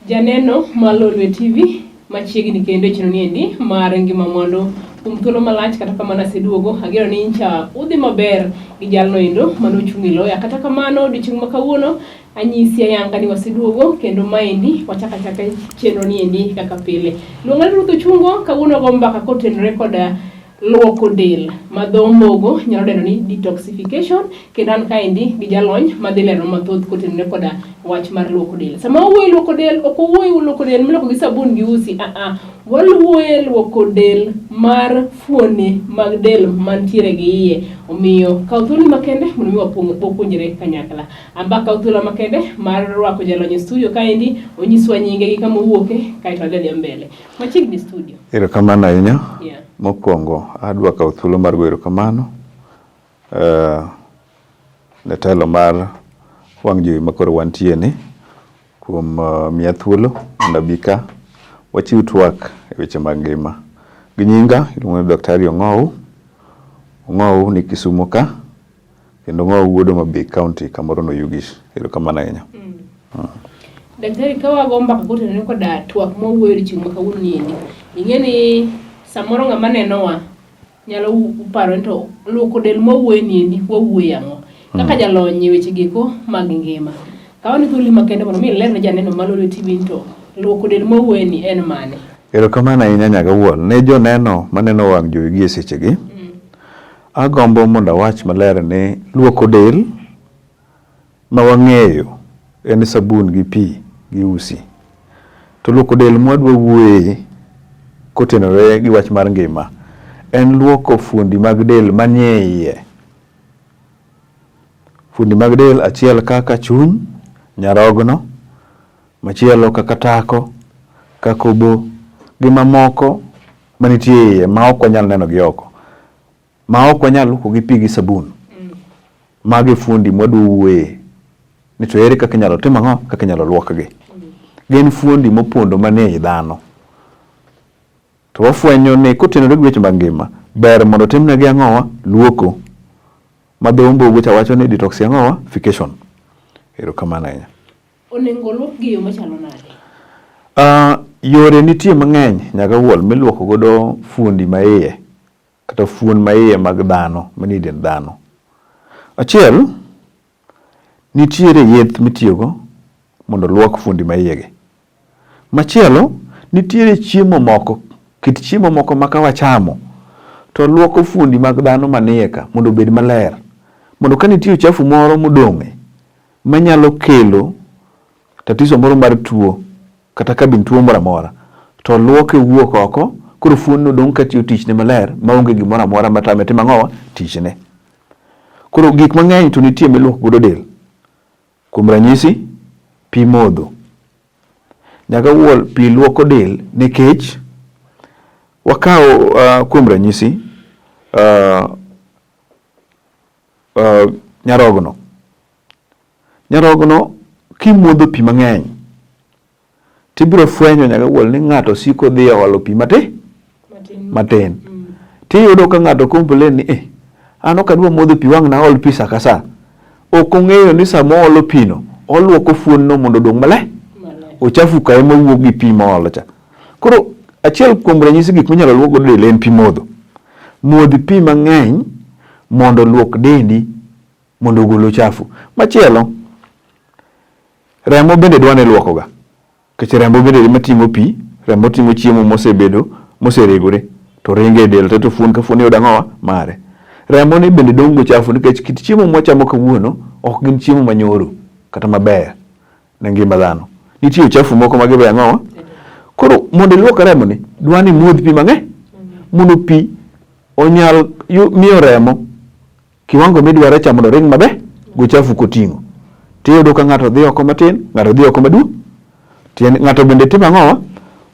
Janeno ma Lolwe Tv machiegni kendo chino niendi mar Ngima Mwandu thuolo malach kata kamana seduogo agero ni incha udhi maber gi jalno endo mano chungi loya kata kamano dichung makawuono anyisi ayanga ni waseduogo kendo maendi wachaka chenro niendi kaka pile luonga ruto chungo kawuono go mbaka kotenre koda luoko del madho mogo nyalo deno ni detoxification kendo an kaendi gi jalony madhilero mathoth kotenre koda wach mar luoko del sama wuoyi luoko del ok wuoyi luoko del miloko gi sabun gi usi waluoye luoko del mar fuoni mag del mantiere gi iye omiyo kauthuli makende mondo wapuonjre kanyakla amba kauthula makende mar rwako jalony studio kaendi onyiswa nyinge gi kama owuoke kaito adhi mbele machiegni studio erokamano ahinya mokwongo adwa kawo thuolo mar goyo erokamano ne telo mar wang' jowi makoro wantie ni kuom miya thuolo mondo abi ka wachiw twak e weche mag ngima gi nyinga iluongo ni Daktari Ong'ow ni Kisumo ka kendo Ong'ow wuodo Mabei County kamoro no Yugish. Erokamano ahinya. Daktari kawago mbaka kotenore koda twak mowuoyo chieng' makawuono niendi ing'eni samoro ng'ama nenowa nyalo paro to luoko del mowuoyo niendi wawuoyo ang'o kaka jalony e weche giko mag ngima kawani thuli makende mondo mi ler ne janeno ma Lolwe TV to luoko del mowuoyo ni en mane. Erokamano ahinya nyaga wuol ne joneno maneno wang' jowi gi e sechegi. Agombo mondo awach maler ni luoko del ma wang'eyo en sabun gi pi gi usi to luoko del mwadwa wuoye kotenore gi wach mar ngima en luoko fuondi mag del manie iye. Fuondi mag del achiel kaka chuny, nyarogno, machielo kaka tako, kaka obo gi mamoko manitie iye ma ok wanyal neno gi oko, ma ok wanyal luoko gi pi gi sabun. Magi fuondi mwadwa wuoye ni to ere kaka inyalo tim ang'o, kaka inyalo luokgi. Gin fuondi mopondo manie i dhano. To wafwenyo ni kotenore gi weche mag ngima ber mondo timnegi ang'owa luoko ma dho ombogo cha wacho ni detoxification. Erokamano ahinya. Onego luok gi yo machalo nade? Yore nitie mang'eny nyaga wuol miluoko godo fuondi ma iye kata fuon ma iye mag dhano manie dend dhano. Achiel nitiere yeth mitiyogo mondo luok fuondi ma iye gi. Machielo nitiere chiemo moko, kit chiemo moko ma ka wachamo to luoko fuondi mag dhano manie ka mondo obed maler, mondo ka nitie uchafu moro modong'e manyalo kelo tatizo moro mar tuo kata kabin tuo moro amora to luoke wuok oko koro fuon odong' katiyo tichne maler maonge gimoro amora matame timo ang'owa tichne. Koro gik mang'eny to nitie miluoko godo del. Kuom ranyisi pi modho nyaga wuol pi luoko del nikech wakawo kuom ranyisi nyarogno kimodho pi mang'eny tibiro fwenyo nyaga wuol ni ng'ato siko dhi olo pi matin. Tiyudo ka ng'ato complain ni an ok adwa modho pi wang' na ol pi sa ka sa. Ok ong'eyo ni sama olo pi no oluoko fuon no mondo dong' maler. Uchafu kae mawuok gi pi ma olo cha. Koro achiel kuom ranyisi gik minyalo luok godo del en pi modho. Modhi pi mang'eny mondo luok dendi mondo ogol uchafu. Machielo remo bende dwane luoko ga. Kech remo bende mating'o pi, remo ting'o chiemo moseregore to ringe e del to fuon ka fuon yudo ang'owa mare. Remo ni bende dong' uchafu nikech kit chiemo mwachamo kawuono ok gin chiemo manyoro kata maber ne ngima dhano. Nitie uchafu moko ma gibe ang'owa. Koro mondo iluok remo ni dwani modh pi mang'eny mondo pi onyal miyo remo kiwango midwaro cha mondo ring maber guchafu koting'o. Tiyudo ka ng'ato dhi oko matin, ng'ato dhi oko maduong'. Ng'ato bende timo ang'owa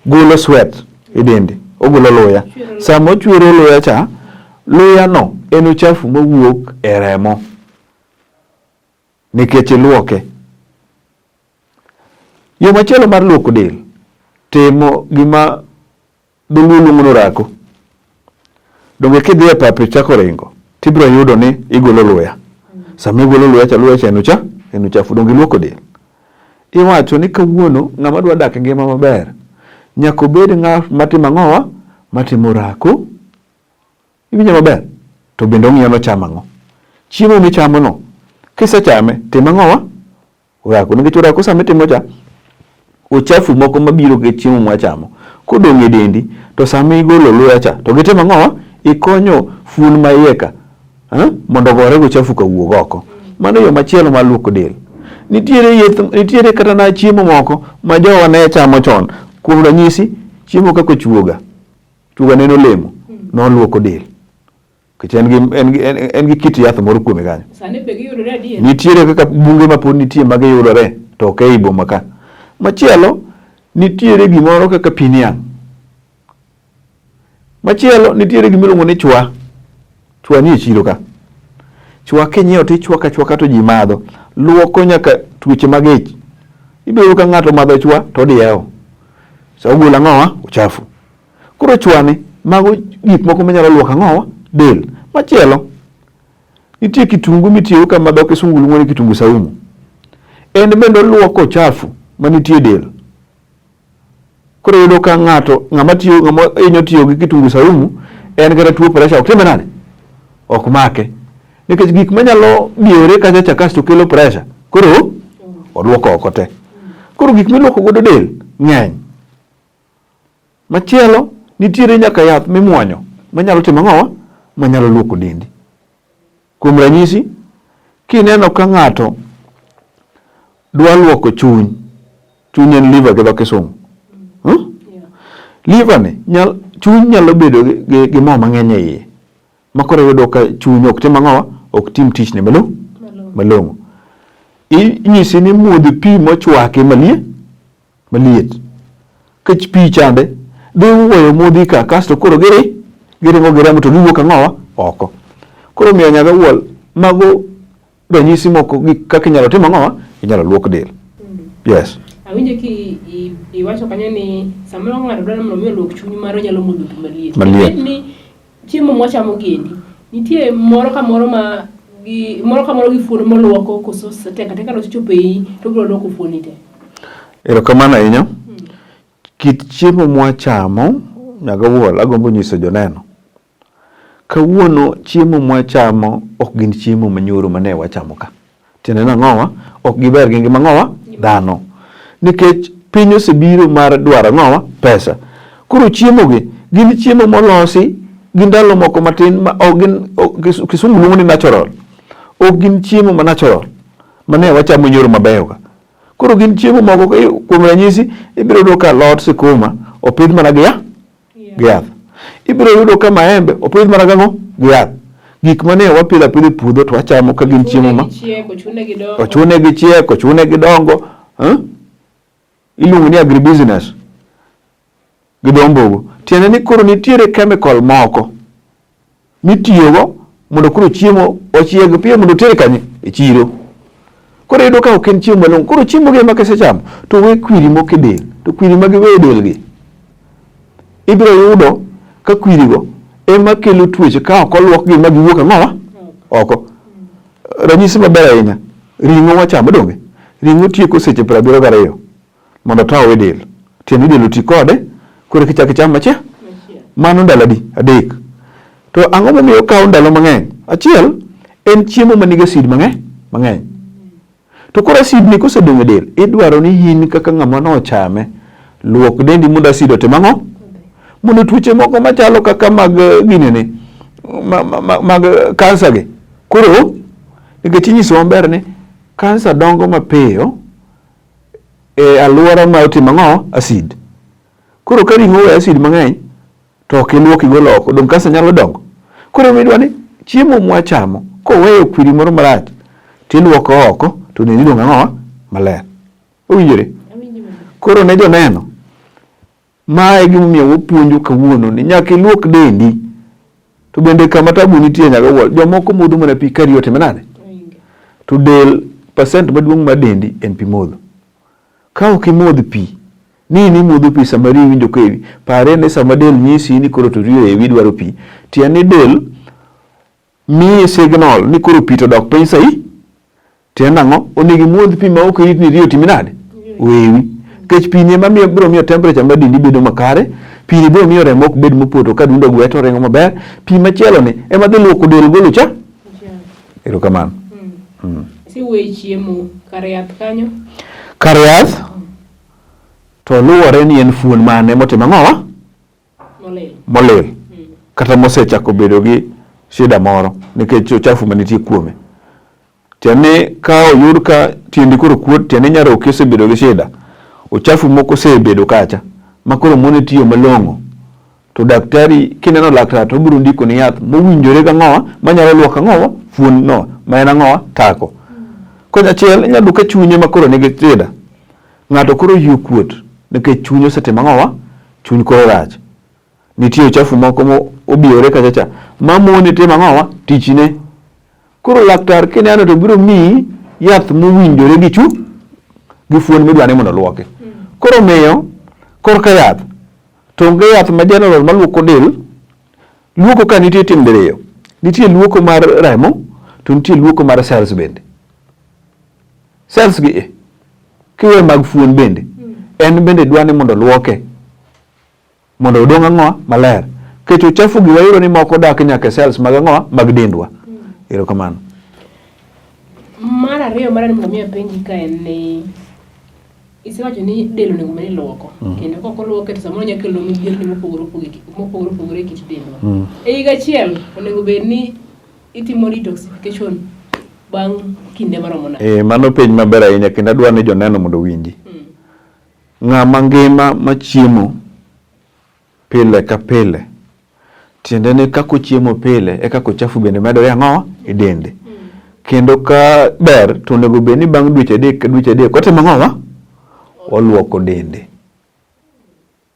golo sweat e dende, ogolo luya. Sama ochwero luya cha, luya no en uchafu mawuok e remo nikech iluoke. Yo machielo mar luoko del timo gima dholuo luongo ni rako. Donge kidhi e pap ichako ringo tibiro yudo ni igolo luya. Sama igolo luya cha en uchafu donge luoko del. iwacho ni kawuono ng'ama dwa dak e ngima maber nyaka obed ng'at matimo ang'owa, matimo rako, iwinjo maber, to bende ong'iyo nochamo ang'o. Chiemo michamo no, kisechame, tim ang'owa, rako. Nikech rako sama itimo cha, uchafu moko mabiro gi chiemo mwachamo kodong' e dendi, to sama igolo luya cha, to gitimo ang'owa, ikonyo fuon maiye ka mondo ogore go uchafu ka wuok oko. Mano yo machielo mar luoko del. Nitiere kata na chiemo moko ma jowa ne chamo chon. Kuom ranyisi, chiemo kaka chuoga neno olemo, noluoko del. Kech en gi kit yath moro kuome kanyo. Sani be giyudore adier. Nitiere kaka bunge ma pod nitie ma giyudore to ok e boma ka. Machielo, nitiere gimoro kaka piniang'. Machielo, nitiere gimiluongo ni chwa. Chwa ni e chiro ka. Chwa kinyiewo to ichwaka to ji madho. Luoko nyaka tuoche mag ich. Ibiro ka ng'ato madho chwa to dieo. Sa ogolo ang'owa, uchafu. Koro chwani, mago gik moko manyalo luoko ang'owa, del. Machielo, nitie kitungu mitiyo ka madho kisungu luongo ni kitungu saumu. En bende luoko uchafu manitie del. Koro yudo ka ng'ato ng'ama inyo tiyo gi kitungu saumu, en kata tuo pressure ok timbe nade? Ok make. Nikech gik manyalo biyore kacha chakas to kelo pressure. Koro oluoko oko te. Koro gik miluoko godo del ng'eny. Machielo, nitiere nyaka yath mimuonyo manyalo timo ang'owa, manyalo luoko dendi. Kuom ranyisi, kineno ka ng'ato dwa luoko chuny en liver gi dho kisungu. Liver ni chuny nyalo bedo gi mo mang'eny e iye. Makoro yudo ka chuny ok tim ang'owa, ok tim tich ne malong'o. Inyisi ni modh pi mochwaki maliet. Kech pi chande dhi wuoyo modhi ka kasto koro giringo giremo to giwuok ang'owa oko. Koro miyo nyaka wuol mago ranyisi moko kaka inyalo tim ang'owa, inyalo luok del. Yes. Awinjo ki iwacho kanyo ni samoro ng'ato dwaro mondo luok chuny maro nyalo modho pi maliet. Maliet. Ni chiemo mwachamo giendi nitie moro ka moro gi fuon moluoko koso teka nochopo ei to biro luoko fuoni te. Erokamano ahinya. Kit chiemo mwachamo nyaka wuol agombo nyiso joneno. Kawuono chiemo mwachamo ok gin chiemo manyoro mane wachamo ka. Tiende nang'owa ok giber gi ngima ng'owa dhano. Nikech piny osebiro mar dwaro ang'owa pesa. Koro chiemo gi gin chiemo molosi gi ndalo moko matin ma kisungu luongo ni natural. Ok gin chiemo ma natural mane wachamo nyoro mabeyo ka. Koro gin chiemo moko kuom ranyisi ibiro yudo ka lot sikuma opidh mana gi yath. Ibiro yudo ka maembe opidh mana gi yath. Gik mane wapidho e puodho to wachamo ka gin chiemo ma ochune gi chiek, ochune gi dongo. Iluongo ni agribusiness gi dombogo. Tiende ni koro nitiere chemical moko mitiyogo mondo koro chiemo ochieg piyo mondo tere kanye e chiro. Koro yudo ka ok en chiemo malong'o. Koro chiemo gi ma kisechamo to we kwiri moko e del. To kwiri ma giweyo del gi ibiro yudo ka kwiri go ema kelo tuoche ka ok oluok gi ma giwuok ang'owa oko. Ranyisi maber ahinya, ring'o wachamo donge. Ring'o tieko seche 72 mondo tow e del. Tiende del oti kode koro kichako cham machielo. Mano ndalo adi? 3. To ang'o momiyo kawo ndalo mang'eny? Achiel, en chiemo ma nigi acid mang'eny. To koro acid ni kosedong' e del, idwaro ni in kaka ng'ama nochame luok dendi mondo acid otim ang'o? Mondo tuoche moko machalo kaka mag ginene mag kansa gi. Koro nikech inyiso maber ni kansa dongo mapiyo e alwora ma otim ang'o? Acid. Koro ka ring'o we acid mang'eny to ok iluoki golo oko, dong kansa nyalo dongo. Koro midwa ni chiemo mwachamo koweyo kwiri moro marach tiluoko oko to dendi dong' ang'owa maler. Owinjore? Koro ne joneno mae gimomiyo wapuonjo kawuono ni nyaka iluok dendi. To bende kama tabu nitie nyaka wuol jomoko modho mana pi ka riyo otime nade. To del percent maduong' mar dendi en pi modho. Ka ok imodh pi ni modho pi sama riyo winjo kewi, pare ni sama del nyisi ni koro to riyo ewi dwaro pi, tiende del miyi signal ni koro pi to dok piny sahi. Tiende ang'o? Onego imodh pi ma ok irit ni riyo time nade? wewi kech pini ema biro miyo temperature mar dendi bedo makare, pini biro miyo remo ok bed mopoto ka dundo gweto rengo maber, pi machielo ni ema dhi luoko del golo cha. Erokamano. Si we chiemo kar yath kanyo. Kar yath to luwore ni en fuon mane motimo ang'owa? Molil. Kata mosechako bedo gi shida moro nikech uchafu manitie kuome. Tiene ka oyud ka tiendi koro kuot, tiene nyaroki osebedo gi shida, uchafu moko osebedo kacha makoro mone tiyo malong'o, to daktari kineno laktar to biro ndiko ni yath mowinjore ga ng'owa manyalo luoko ang'owa fuon no ma en ang'owa tako. Konyachiel inyalo ka chunye makoro nigi shida, ng'ato koro yie kuot nikech chunye osetimo ang'owa, chuny koro rach, nitie uchafu moko mo obiyore kachacha mamone timo ang'owa tichne. Koro laktar kineno to biro miyi yath mowinjore gi fuon midwani mondo luoki. Koro miyo korka yath to onge yath ma general maluoko del. Luoko ka nitie tim diriyo, nitie luoko mar remo to nitie luoko mar cells bende. Cells gi kiwe mag fuon bende en bende dwani mondo luoke mondo odong' ang'owa maler, kech uchafu gi wayudo ni moko dak nyaka cells mag ang'owa mag dendwa. Erokamano. Mar ariyo mara ni mondo miya penji ka en ni isewacho ni del onego bed ni luoko, kendo ka ok oluoke to samoro nyalo kelo midhierni mopogore opogore e kit dendwa. E higa achiel onego bed ni itimo detoxification bang' kinde maromo nade? Mano penj maber ahinya kendo adwa ni joneno mondo winji. Ng'ama ngima machiemo pile ka pile, tiende ni kako chiemo pile e kako uchafu bende medore ang'owa e dende. Kendo ka ber to onego bed ni bang' dweche adek kotimo ang'owa oluoko dende.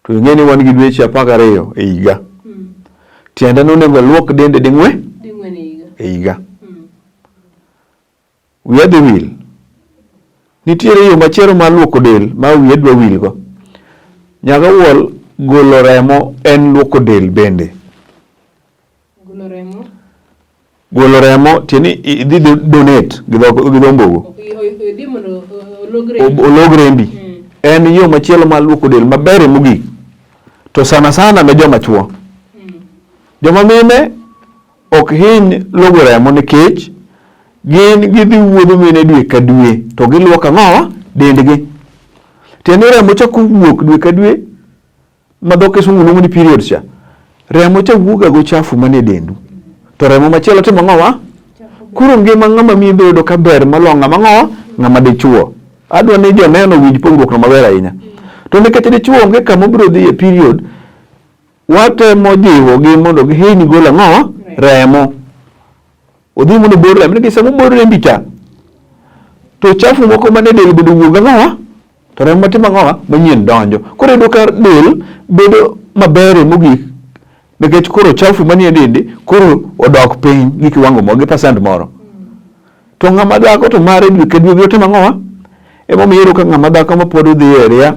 To ing'e ni wan gi dweche 12 e higa. Tiende ni onego luok dende ding'we e higa. Wiya dhi wil. Nitiere yo machielo mar luoko del ma wiya dwa wilgo. Nyaka wuol golo remo en luoko del bende. Golo remo tieni idhi donate gi dho mbogo. Olog rembi. En yo machielo mar luoko del maber mogik. To sana ne joma chuo. Joma mine ok hiny logo remo nikech gin gidhi wuodho mine dwe ka dwe to giluoko ang'owa dendgi. Tiende remo chako wuok dwe ka dwe ma dho kisungu luongo ni periods cha. Remo cha wuoga go chafu manie dendu. To remo machielo timo ang'owa? Koro ngima ng'ama miyo bedo ka ber moloyo ng'ama ang'owa, ng'ama dichuo. Adwa ni joneno winj pogruok no maber ahinya. To nikech dichuo onge kama biro dhi e period, watemo jiwo gi mondo gihiny golo ang'owa? Remo. Odhi mondo bor remo nikech sama bor rembi cha to chafu moko mane del bedo wuoga ang'owa? To remo matimo ang'owa? Manyien donjo. Koro yudo ka del bedo maber mogik nikech koro chafu manie dende koro odok piny gi kiwango moro gi percent moro. To ng'ama dhako to mare dwe ka dwe biro timo ang'owa? Emomiyo ka ng'ama dhako ma pod odhi e ria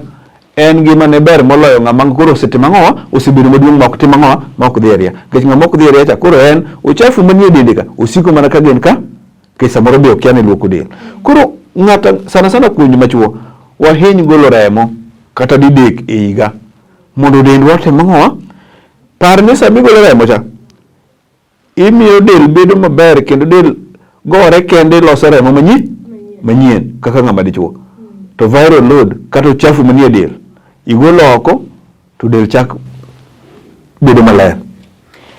en gima ne ber moloyo ng'ama koro osetimo ang'owa, osebedo maduong' ma ok timo ang'owa, ma ok dhi e ria. Nikech ng'ama ok dhi e ria cha koro en uchafu manie dende ka osiko mana ka gin ka samoro be okia ni luoko del. Koro ng'ata sana kuonyo machuo wahiny golo remo kata didek e higa mondo dendwa otim ang'owa? Par ni sami golo remo cha imiyo del bedo maber kendo del gore kende loso remo manyien kaka ng'ama dichuo. To viral load kata uchafu manie del igolo oko to del chak bedo maler.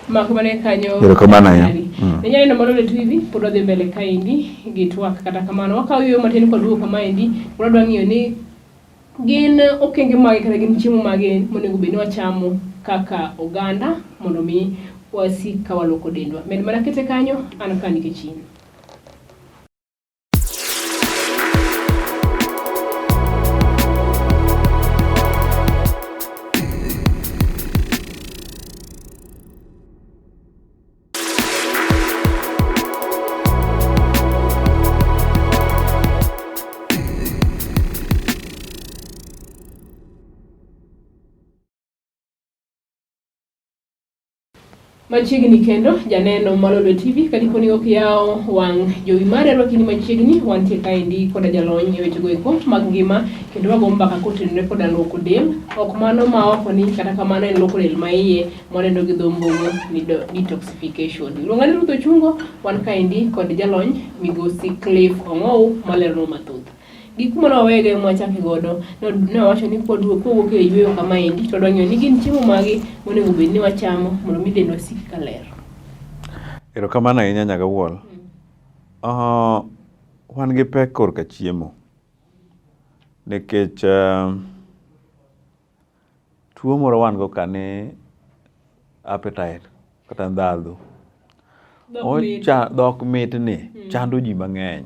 Makumane kanyo. Erokamano ahinya. Nenyani no Lolwe Tv pod odhi mbele kaendi gi twak kata kamano wakaw yo matin kod duoko maendi wadwa ng'iyo ni gin okenge mage kata gin chiemo mage monego bed ni wachamo kaka oganda mondo mi wasik ka waluoko dendwa. Med mana kete kanyo an ka nikech in. Machiegni kendo janeno mar Lolwe TV kadipo ni ok yawo wang' jowi mare rwakini machiegni wantie kaendi koda jalony e wechego eko mag ngima kendo wago mbaka kotenore koda luoko del ok mano ma oko ni kata kamano en luoko del maiye mwadendo gi dho mbongo ni detoxification. Iluonga ni Ruth Ochungo wan kaendi kod jalony migosi Cliff Ong'ow malerno mathoth. Gik mane wawege mwachake godo ne wawacho ni kowuok e yweyo kamaendi to dwang'eyo ni gin chiemo magi monego bed ni wachamo mondo mi dendwa sik ka ler. Erokamano ahinya nyaga wuol. Wan gi pek korka chiemo nikech tuo moro wan go kane appetite kata ndhadhu dhok mitni chando ji mang'eny.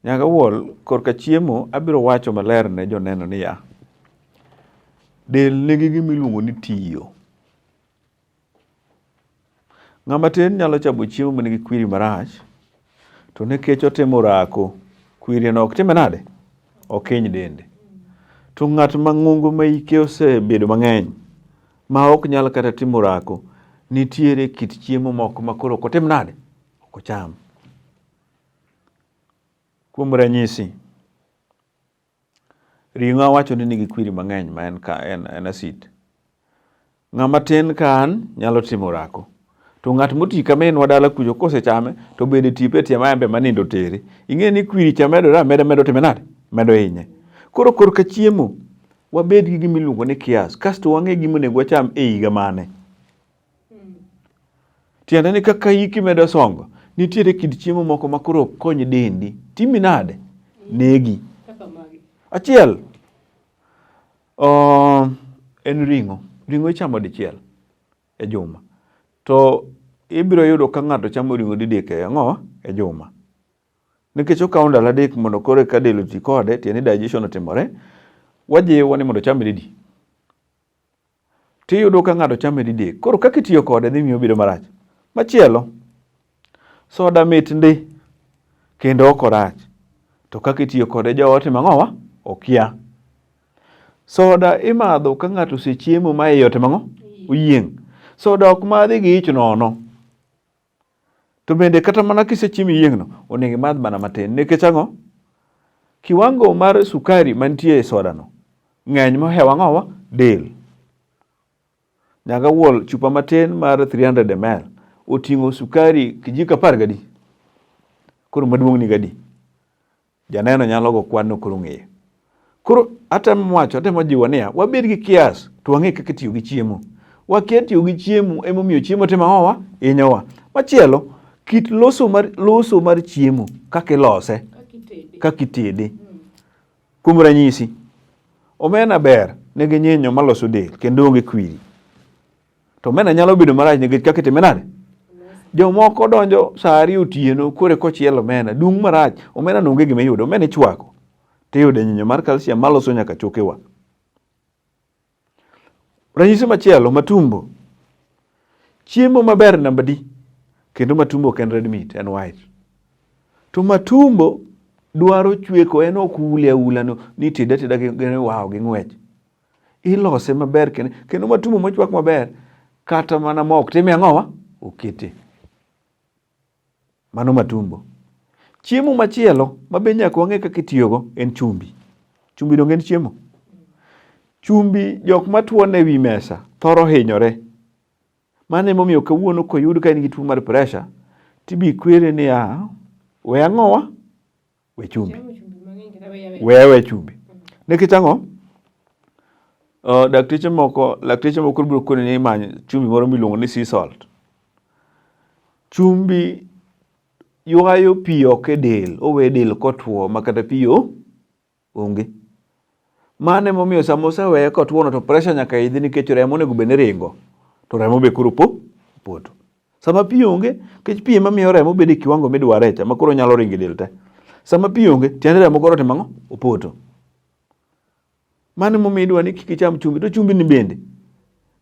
Nyaga wuol korka chiemo abiro wacho maler ne joneno ni ya del nigi gima iluongo ni tiyo. Ng'ama tin nyalo chamo chiemo manigi kwiri marach to nikech otimo rako kwiri no ok time nade okiny dende. To ng'at mang'ongo ma ike osebedo mang'eny ma ok nyal kata timo rako nitiere kit chiemo moko makoro ok otim nade ok ocham. Kuom ranyisi, ring'o awacho ni nigi kwiri mang'eny ma en acid. Ng'ama tin kan nyalo timo rako. To ng'at moti kama en wadala kujo kosechame to bende tipe tie maembe manindo tere. Ing'e ni kwiri cha medo time nade? Medo hinye. Koro korka chiemo wabed gi gima iluongo ni kias. Kasto wang'e gima onego wacham e higa mane. Tiende ni kaka hiki medo songo nitiere kit chiemo moko makoro konyo dendi. Timi nade? Negi. Achiel. En ring'o. Ring'o ichamo dichiel e juma. To ibiro yudo ka ng'ato chamo ring'o didek e juma. Nikech okawo ndalo adek mondo koro ka del oti kode, tiende digestion otimore, wajiwo ni mondo chame didi. Tiyudo ka ng'ato chame didek. Koro kaka itiyo kode dhi miyo bedo marach. Machielo, soda mit ndi kendo ok orach. To kaka itiyo kode joot mang'owa okia. Soda imadho ka ng'ato osechiemo ma iye otimang'o oyieng'. Soda ok madhi gi ich nono. To bende kata mana kisechiemo yieng'no onego imadh mana matin nikech ang'o? Kiwango mar sukari mantie e soda no ng'eny mohewa ng'owa del. Nyaga wuol chupa matin mar 300 ml oting'o sukari kijiko 10 gadi. Koro maduong' ni gadi. Janeno nyalo go kwan no koro ng'eyo. Koro atemo jiwo niya wabed gi kias to wang'e kaka tiyo gi chiemo. Wakia tiyo gi chiemo emomiyo chiemo timo ang'owa hinyowa. Machielo kit loso mar chiemo kaka ilose kaka itede. Kuom ranyisi omena ber nigi nyinyo maloso del kendo onge kwiri. To omena nyalo bedo marach nikech kaka itime nade? Jomoko donjo saa 2 otieno kore kochielo omena dung' marach. Omena no onge gima iyudo. Omena ichwako tiyudo nyinyo mar calcium maloso nyaka chokewa. Ranyisi machielo matumbo. Chiemo maber namba D. Kendo matumbo ok en red meat, en white. To matumbo dwaro chweko, en ok ule aula no ni teda gi wow gi ng'wech. Ilose maber kendo matumbo mochwak maber kata mana mok time ang'owa okete. Mano matumbo. Chiemo machielo mabe nyaka wang'e kaka itiyogo en chumbi. Chumbi donge en chiemo? Chumbi jok matuon e wi mesa thoro hinyore. Mane momiyo kawuono koyud ka in gi tuo mar pressure tibi kwere ni we ang'owa we chumbi. We chumbi. Nikech ang'o? Lakteche moko biro kone ni imany chumbi moro miluongo ni sea salt. Chumbi ywayo pi oko e del, owe del kotwo makata pi onge. Mane momiyo sama oseweye kotwono to pressure nyaka idhi nikech remo onego bed ni ringo. To remo be koro poto. Sama pi onge, kech pi ema miyo remo bedo e kiwango midware cha makoro nyalo ringo e del te. Sama pi onge, tiende remo koro timo ang'o? Opoto. Mane momiyo idwa ni kik icham chumbi, to chumbi ni bende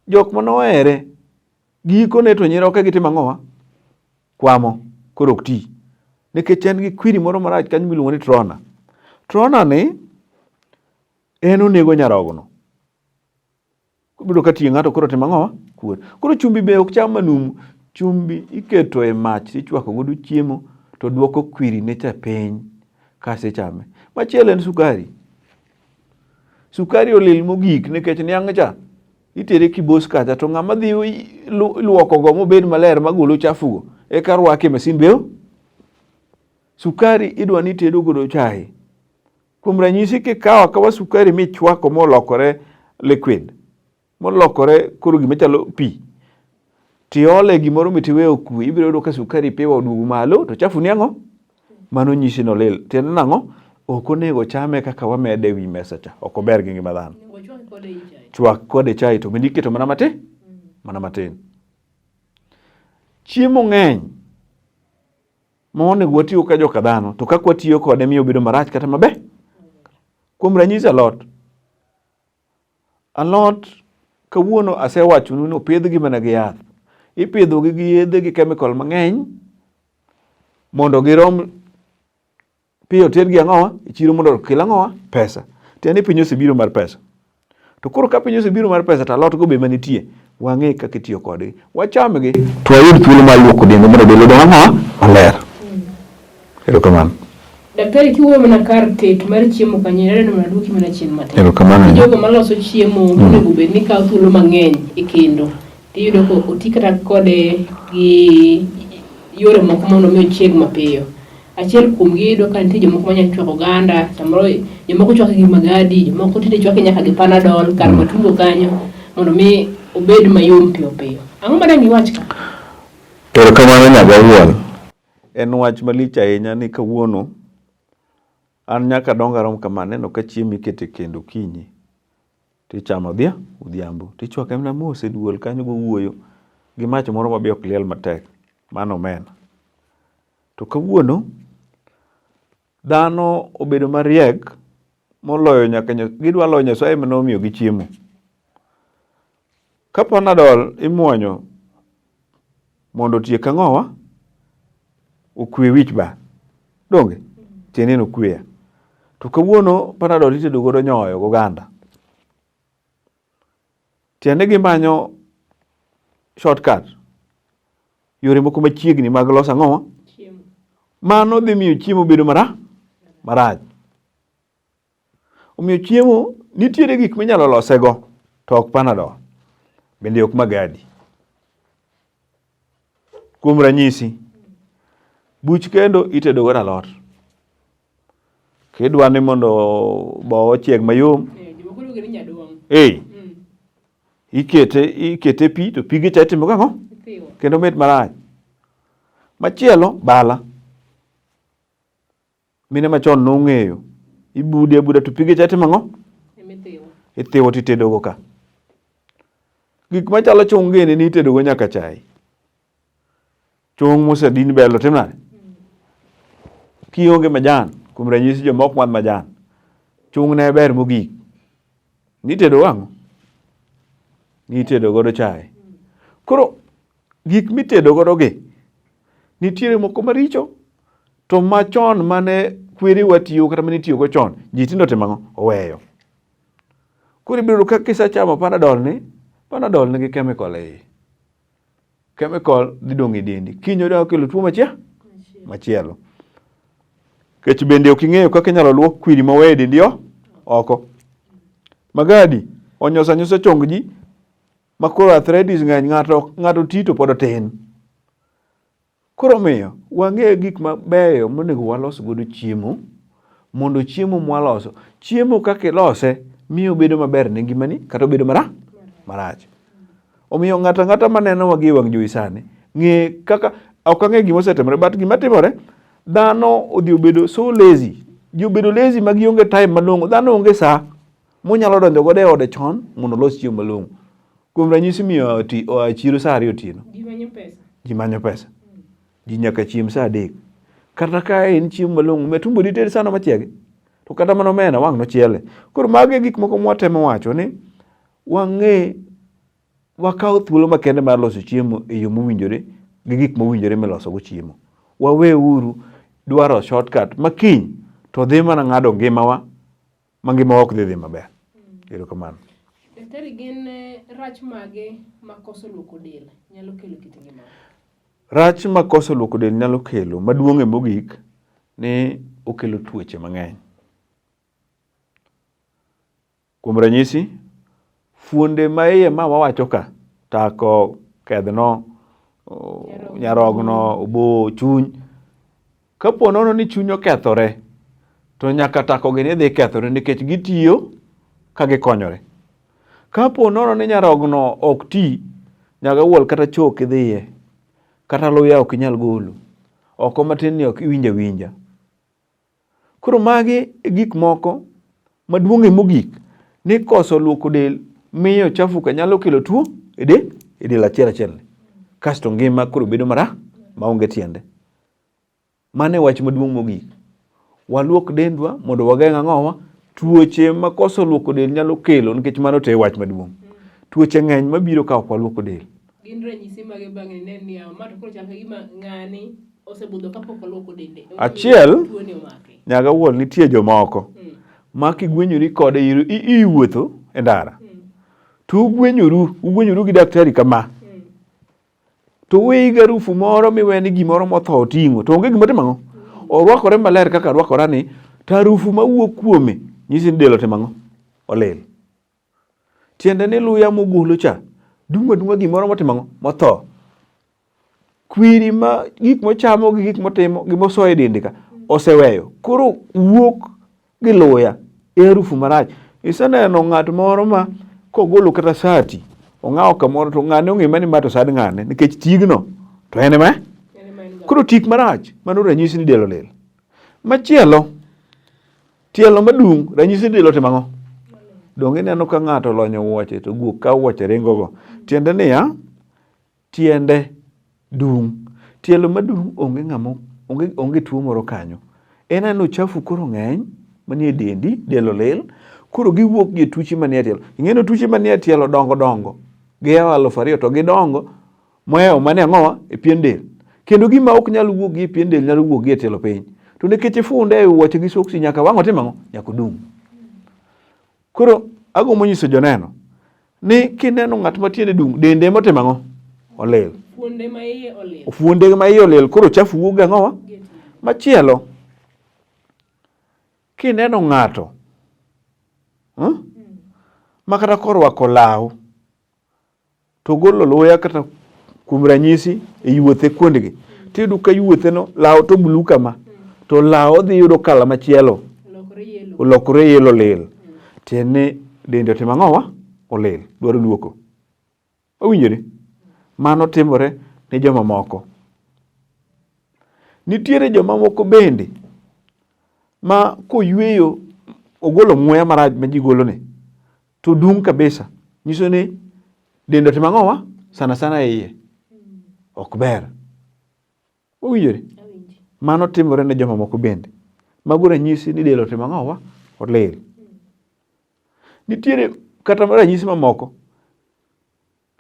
jok manohere gikone to nyiroke gitimo ang'owa? Kwamo, koro ok ti. Nikech en gi kwiri moro marach kanyo miluongo ni trona. Trona ni en onego nyarogno. Biro ka tie ng'ato koro timo ang'o? Kuot. Koro chumbi be ok cham manum. Chumbi iketo e mach tichwako godo chiemo to duoko kwiri ne cha piny kase chame. Machielo en sukari. Sukari olil mogik nikech niang' cha itere kibos kacha to ng'ama dhi luoko go mobed maler magolo chafugo eka rwake masin beo. Sukari idwa ni tedo godo chai. Kuom ranyisi kikawo akawa sukari michwako molokore liquid, molokore koro gima chalo pi, tiole gimoro mitiwe okwe, ibiro yudo ka sukari piwa oduogo malo to chafu ni ang'o? Mano nyisi no lil. Tiende nang'o? Ok onego chame kaka wamede wi mesa cha. Ok ober gi ngima dhano. Chwak kode chai to bende iketo mana matin? Mana matin. Chiemo ng'eny monego watiyo ka joka dhano to kaka watiyo kode miyo bedo marach kata maber. Kuom ranyisi alot. Alot kawuono asewacho ni opidhgi mana gi yath. Ipidhogi gi yedhe gi chemical mang'eny mondo girom piyo tergi ang'owa e chiro mondo okel ang'owa pesa. Tiende piny osebiro mar pesa. To koro ka piny osebiro mar pesa to alot go be manitie wang'e kaka itiyo kodgi. Wachamgi to wayud thuolo mar luoko dende mondo del odong' ang'owa maler. Erokamano. Daktari kiwuoyo mana kar tet mar chiemo kanyo neno mana duoki mana chien matin. Erokamano. Jogo maloso chiemo onego bed ni kawo thuolo mang'eny e kendo. Tiyudo ko oti kata kode gi yore moko mondo mi ochieg mapiyo. Achiel kuom gi iyudo ka nitie jomoko manyalo chwako oganda, samoro jomoko chwako gi magadi, jomoko tinde chwake nyaka gi panadol kar matumbo kanyo mondo mi obed mayom piyo piyo. Ang'o madang' iwach ka? Erokamano nyaga wuon. En wach malich ahinya ni kawuono an nyaka dong arom kama neno ka chiemo ikete kendo kinyi tichamo odhiambo tichwake mana mos e duol kanyo go wuoyo gi mach moro mabe ok liel matek. Mano omena. To kawuono dhano obedo mariek moloyo nyaka gidwa loyo Nyasaye mane omiyo gi chiemo. Ka panadol imuonyo mondo tiek ang'owa okwe wich ba. Donge? Tiende no kweya. To kawuono panadol itedo godo nyoyo goganda. Tiende gimanyo shortcut. Yore moko machiegni mag loso ang'owa? Chiemo. Mano dhi miyo chiemo bedo marach. Omiyo chiemo nitiere gik minyalo losego to ok panadol. Bende ok magadi. Kuom ranyisi buch kendo itedo godo alot. Kidwa ni mondo bo ochieg mayom. Ikete pi to pige cha itimo ang'o? Kendo mit marach. Machielo bala. Mine machon nong'eyo. Ibude abuda to pige cha itimo ang'o? Ithiwo titedo go ka. Gik machalo chung gini ni itedo go nyaka chai. Chung mosedin belo tim nade? Kionge majan. Kuom ranyisi jomok madh majan. Chung ne ber mogik. Nitedo wang'o? Nitedo godo chai. Koro gik mitedo godo gi nitiere moko maricho to machon mane kweri watiyo kata mane itiyo go chon ji tindo timo ang'o? Oweyo. Koro ibiro ka kisachamo panadol nigi chemical e. Chemical dhi dong' e dendi. Kinyo da okelo tuo machielo. Kech bende ok ing'eyo kaka inyalo luok kwiri mawe e dendi oko. Magadi onyosa chong ji makoro arthritis ng'eny ng'ato tito pod tin. Koro miyo wang'e gik mabeyo monego walos godo chiemo mondo chiemo mwaloso. Chiemo kaka ilose miyo bedo maber ne ngimani kata bedo marach. Omiyo ng'ata maneno wagi wang' jowi sani ng'e kaka ok ang'e gima osetimore but gima timore dhano odhi obedo so lazy. Ji obedo lazy ma gionge time malong'o. Dhano onge saa monyalo donjo godo e ode chon mondo los chiemo malong'o. Kuom ranyisi miyo chiro saa 2 otieno. Ji manyo pesa. Ji nyaka chiem saa 3. Kata ka en chiemo malong'o metumbo dited sana machiegi. To kata mano mena wang' nochiele. Koro mage gik moko mwatemo wacho ni wang'e wakaw thuolo makende mar loso chiemo e yo mowinjore gi gik mowinjore miloso go chiemo. Wawe uru dwaro shortcut makiny to dhi mana ng'ado ngimawa ma ngimawa ok dhi maber. Erokamano. Daktari, gin rach mage makoso luoko del nyalo kelo kit ngima? Rach makoso luoko del nyalo kelo maduong'e mogik ni okelo tuoche mang'eny. Kuom ranyisi, fuonde maiye ma wawacho ka, tako, kedhno, nyarogno, obo, chuny. Kapo nono ni chuny okethore, to nyaka tako gi ni dhi kethore nikech gitiyo ka gikonyore. Kapo nono ni nyarogno ok ti, nyaka wuol kata choke dhiye, kata luya ok inyal golo, oko matin ni ok iwinja winja. Koro magi gik moko maduong'e mogik ni koso luoko del miyo chafu ka nyalo kelo tuo e del achiel. Kasto ngima koro bedo maonge tiende. Mane wach maduong' mogik. Waluok dendwa mondo wageng' ang'owa tuoche ma koso luoko del nyalo kelo, nikech mano te wach maduong'. Tuoche ng'eny mabiro ka ok waluoko del. Gin ranyisi mage bang'e ne ni mato koro chaka gima ng'ani osebudho kapok oluoko dende? Achiel, nyaka wuol nitie jomoko ma kigwenyori kode iwuotho e ndara, to ugwenyoru gi daktari kama, to weyi garufu moro miweni gimoro motho oting'o, to onge gima timang'o, orwakore maler kaka rwakora ni, to harufu mawuok kuome nyisi ni del otimang'o, olil. Tiende ni luya mogolo cha dunga gimoro motimang'o, motho. Kwiri ma gik mochamo gi gik motimo, gimosoe e dende ka oseweyo, koro wuok gi luya e harufu marach. Iseneno ng'at moro ma kogolo kata sati, ong'awo kamoro, to ng'ane ong'e ni ma to sad ng'ane, nikech tigno to en ema. Koro tik marach, mano ranyisi ni del olil. Machielo, tielo madung', ranyisi ni del otimang'o. Donge neno ka ng'ato lonyo wuoche to guok ka wuoche ringogo. Tiende niya, tiende dung'. Tielo madung' onge tuo moro kanyo. En chafu koro ng'eny manie dendi, del olil, koro giwuok gi tuoche manie tielo. Ing'eno tuoche manie tielo dongo. Gihewo 2,000 to gidongo mohewo mane ang'owa e pien del. Kendo gima ok nyal wuok gi e pien del nyalo wuok gi e tielo piny. To nikech ifunde e wuoche gi soksi nyaka wang'o timang'o, nyaka dung'. Koro agomo nyiso joneno ni kineno ng'at ma tiende dung', dende motimang'o, olil. Fuonde maiye olil. Fuonde maiye olil, koro chafu wuok ang'owa. Machielo, kineno ng'ato ma kata korwako law to golo luya kata kuom ranyisi e yuothe kuondgi, tiyudo ka yuotheno law to bulu kama, to law dhi yudo kala machielo olokore yelo lil. Tiene dende otimang'owa, olil, dwaro luoko. Owinjore? Mano timore ne joma moko. Nitiere joma moko bende ma koyweyo ogolo muya marach ma ji golone to dung' kabisa. Nyiso ni dende otimang'owa, sana e iye ok ber. Owinjore? Mano timore ne joma moko bende. Mago ranyisi ni del otimang'owa, olil. Nitiere kata ranyisi mamoko.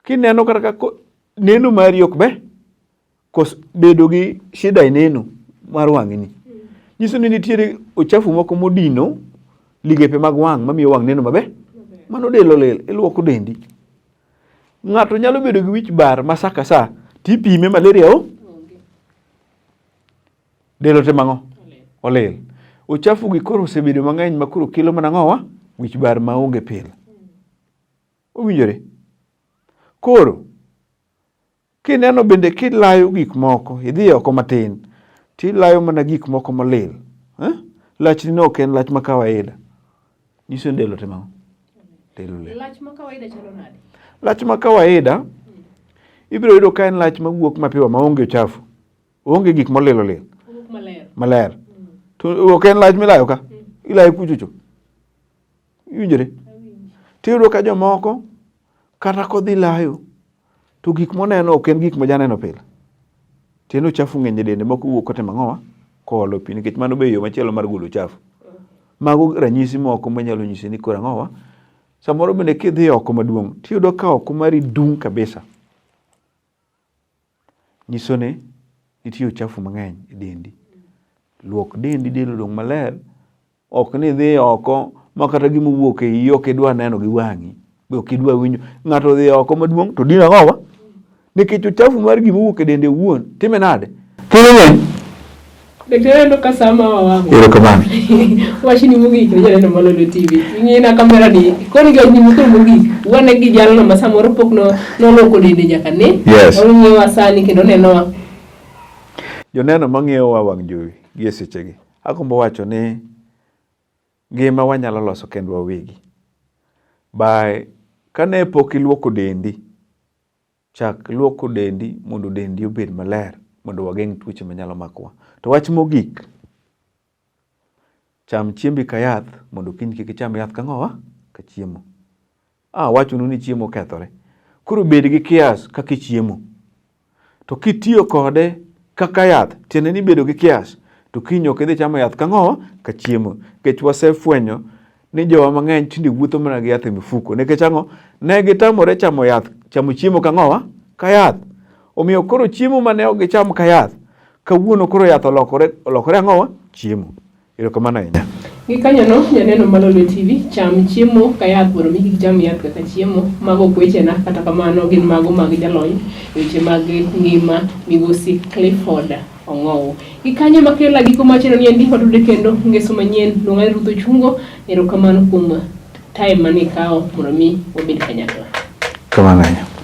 Kineno kata ka neno mari ok be, bedo gi shida e neno mar wang'ni. Nyiso ni nitiere uchafu moko modino ligepe mag wang' mamiyo wang' neno maber. Mano del olil, iluoko dendi. Ng'ato nyalo bedo gi wich bar ma sa ka sa, tipime malaria del otimang'o, olil. Uchafu gi koro osebedo mang'eny ma koro kelo mana ang'owa, wich bar maonge pile. Owinjore? Koro kineno bende kilayo gik moko, idhi oko matin, tilayo mana gik moko molil, lachni no ok en lach ma kawaida, nyiso ni del otimang'o, del olil. Lach ma kawaida chalo nade? Lach ma kawaida ibiro yudo ka en lach mawuok mapiwa maonge uchafu, onge gik molil olil, maler. To ok en lach milayo ka, ilayo kuchocho. Owinjore? Tiyudo ka jomoko kata kodhi layo to gik moneno ok en gik mojaneno pile. Tiende uchafu ng'eny e dende, moko wuok otimang'owa koolo pi, nikech mano be yo machielo mar golo uchafu. Mago ranyisi moko manyalo nyisi ni koro ang'owa. Samoro bende kidhi oko maduong', tiyudo ka oko mari dung' kabisa. Nyiso ni nitie uchafu mang'eny e dendi. Luok dendi, del odong' maler. Ok ni dhi oko ma kata gima wuok e iyi ok idwa neno gi wang'i. be ok idwa winjo. Ng'ato odhi oko maduong' to dino ang'owa nikech uchafu mar gima owuok e dende owuon time nade kilo ng'eny. Daktari ndo kasama wangu. Erokamano. Wachini mogik ne janeno mar Lolwe TV. Ing'ina kamera ni koni ga ni muto mogik. Wane gi jalno ma samoro pok noloko dende nyaka ne. Yes. Ong'iewa sani kendo nenowa. Joneno mang'iewa wang' jowi gi sechegi. Agombo wacho ni ngima wanyalo loso kendwa wawegi. By kane pok iluoko dendi, chak luoko dendi mondo dendi obed maler, mondo wageng' tuoche manyalo makowa. To wach mogik, cham chiembi ka yath mondo kiny kik icham yath kang'owa ka chiemo. Wachonu ni chiemo kethore. Koro bed gi kias kaka ichiemo. To kitiyo kode kaka yath, tiende ni bedo gi kias, to kiny ok idhi chamo yath kang'owa ka chiemo. Nikech wasefwenyo ni jowa mang'eny tinde wuotho mana gi yath e mifuko. Nikech ang'o? Ne gitamore chamo chiemo kang'owa ka yath. Omiyo koro chiemo mane ok gicham ka yath, kawuono koro yath olokore ang'owa? Chiemo. Erokamano ahinya. Gi kanyono janeno mar Lolwe TV, cham chiemo ka yath mondo mi kik cham yath kaka chiemo. Mago ok wechena, kata kamano gin mago mag jalony weche mag ngima migosi Clifford Ong'ow. Gi kanyo makelo giko macheno ni endi watude kendo ngeso manyien luong'ore Ruth Ochungo. Erokamano kuom time mane ikawo mondo mi wabed kanyakla. Kamano ahinya.